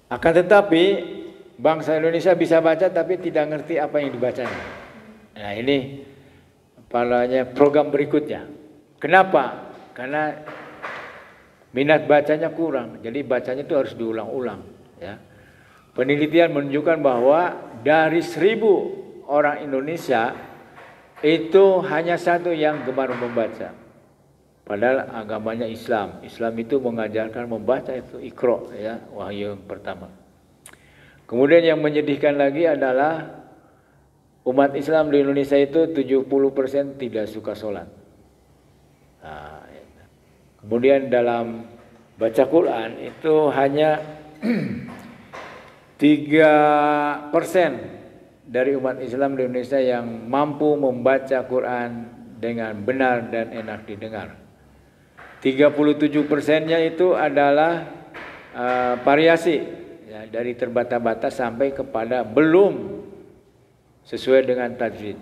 Akan tetapi bangsa Indonesia bisa baca tapi tidak ngerti apa yang dibacanya. Nah ini program berikutnya. Kenapa? Karena minat bacanya kurang. Jadi bacanya itu harus diulang-ulang. Ya. Penelitian menunjukkan bahwa dari 1000 orang Indonesia itu hanya 1 yang gemar membaca. Padahal agamanya Islam. Islam itu mengajarkan membaca itu Iqra, ya, wahyu yang pertama. Kemudian yang menyedihkan lagi adalah umat Islam di Indonesia itu 70% tidak suka sholat. Nah, kemudian dalam baca Quran itu hanya 3% dari umat Islam di Indonesia yang mampu membaca Quran dengan benar dan enak didengar. 37%-nya itu adalah variasi, ya, dari terbata-bata sampai kepada belum sesuai dengan tajwid.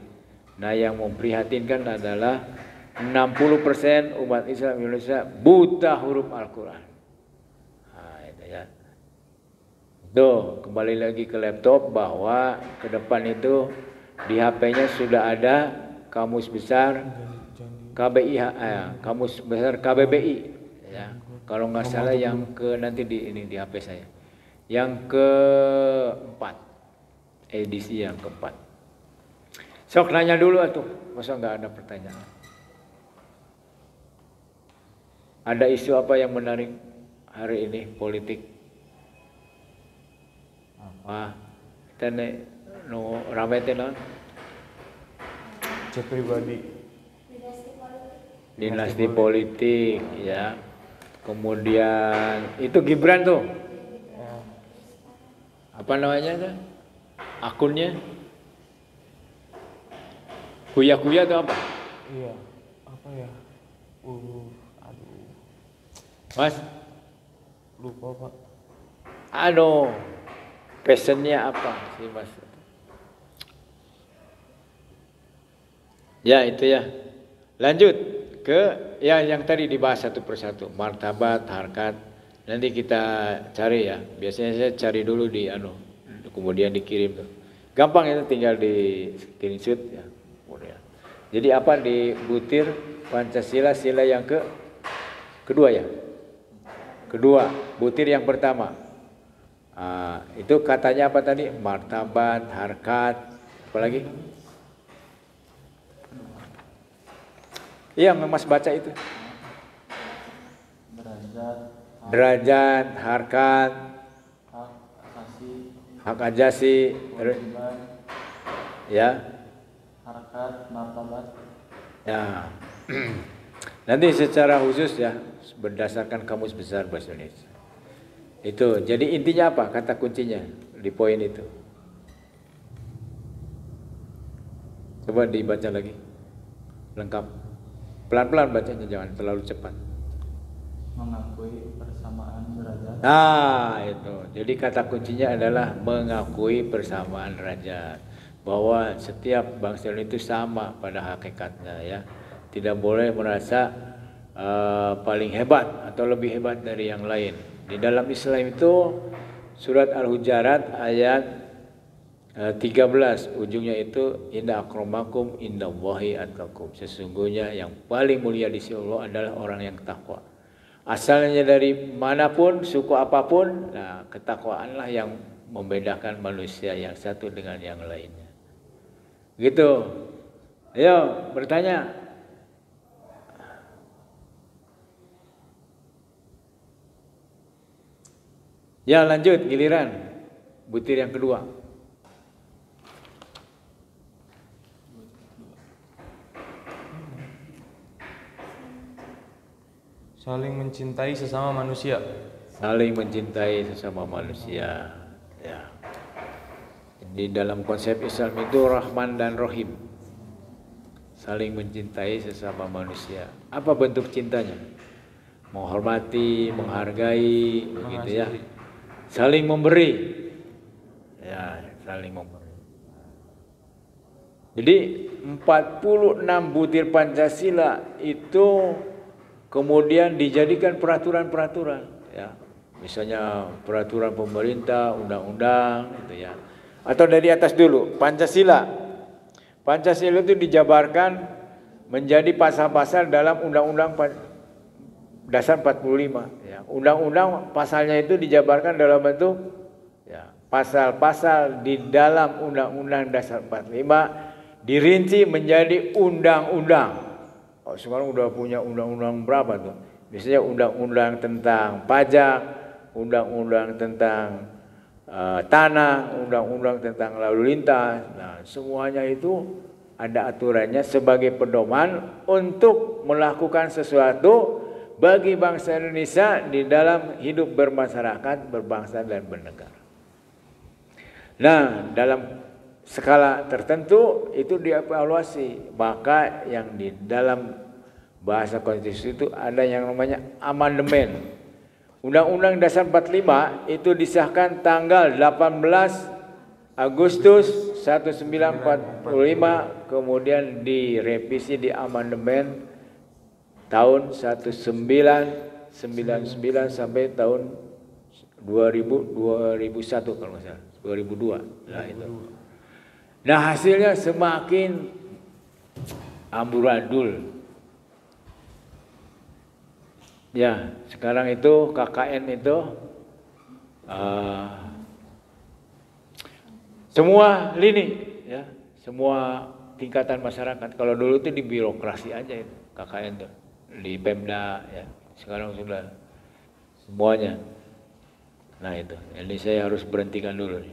Nah, yang memprihatinkan adalah 60% umat Islam Indonesia buta huruf Al-Quran. Nah, itu ya. Tuh, kembali lagi ke laptop bahwa ke depan itu di HP-nya sudah ada kamus besar kamus besar KBBI, ya. Kalau nggak salah yang ke nanti di HP saya. Yang keempat, edisi yang keempat. Sok nanya dulu atuh, masa nggak ada pertanyaan? Ada isu apa yang menarik hari ini politik? Apa? Kita no rame tenan? Cek pribadi. Dinasti politik, ya. Kemudian itu Gibran tuh. Apa namanya tuh? Akunnya? Kuya-kuya atau apa? Iya. Apa ya? Aduh. Mas? Lupa, Pak. Aduh. Passionnya apa sih, Mas? Ya, itu ya. Lanjut ke yang tadi dibahas satu persatu, martabat, harkat. Nanti kita cari ya. Biasanya saya cari dulu di kemudian dikirim tuh. Gampang itu, tinggal di screenshot ya. Kemudian. Jadi apa di butir Pancasila sila yang kedua ya? Kedua, butir yang pertama. Itu katanya apa tadi? Martabat, harkat, apa lagi? Iya, Mas baca itu. Derajat, harkat, hak ajasi, ya, harkat, martabat. Ya. Nanti secara khusus ya, berdasarkan kamus besar bahasa Indonesia. Itu. Jadi intinya apa? Kata kuncinya di poin itu. Coba dibaca lagi. Lengkap. Pelan-pelan bacanya, jangan terlalu cepat. Mengakui persamaan derajat. Nah, itu. Jadi kata kuncinya adalah mengakui persamaan derajat. Bahwa setiap bangsa itu sama pada hakikatnya, ya. Tidak boleh merasa paling hebat atau lebih hebat dari yang lain. Di dalam Islam itu surat Al-Hujurat ayat 13 ujungnya itu inna akramakum indallahi atqakum. Sesungguhnya yang paling mulia di sisi Allah adalah orang yang takwa. Asalnya dari manapun, suku apapun, nah ketakwaanlah yang membedakan manusia yang satu dengan yang lainnya. Gitu. Ayo bertanya. Ya lanjut giliran butir yang kedua. Saling mencintai sesama manusia. Saling mencintai sesama manusia. Ya. Di dalam konsep Islam itu Rahman dan Rahim. Saling mencintai sesama manusia. Apa bentuk cintanya? Menghormati, menghargai, begitu ya. Saling memberi. Ya, saling memberi. Jadi 46 butir Pancasila itu kemudian dijadikan peraturan-peraturan, ya. Misalnya peraturan pemerintah, undang-undang, gitu ya. Atau dari atas dulu, Pancasila. Pancasila itu dijabarkan menjadi pasal-pasal dalam Undang-Undang Dasar 45. Ya. Undang-undang pasalnya itu dijabarkan dalam bentuk ya, pasal-pasal di dalam Undang-Undang Dasar 45 dirinci menjadi undang-undang. Oh, sekarang udah punya undang-undang berapa tuh? Misalnya undang-undang tentang pajak, undang-undang tentang tanah, undang-undang tentang lalu lintas. Nah, semuanya itu ada aturannya sebagai pedoman untuk melakukan sesuatu bagi bangsa Indonesia di dalam hidup bermasyarakat, berbangsa dan bernegara. Nah, dalam skala tertentu itu dievaluasi, maka yang di dalam bahasa konstitusi itu ada yang namanya amandemen. Undang-Undang Dasar 45 itu disahkan tanggal 18 Agustus 1945, kemudian direvisi di amandemen tahun 1999 sampai tahun 2001 kalau nggak salah, 2002. Nah, itu. Nah, hasilnya semakin amburadul. Ya, sekarang itu KKN itu semua lini, ya, semua tingkatan masyarakat. Kalau dulu itu di birokrasi aja itu KKN itu, di Pemda, ya. Sekarang sudah semuanya. Nah itu, jadi saya harus berhentikan dulu.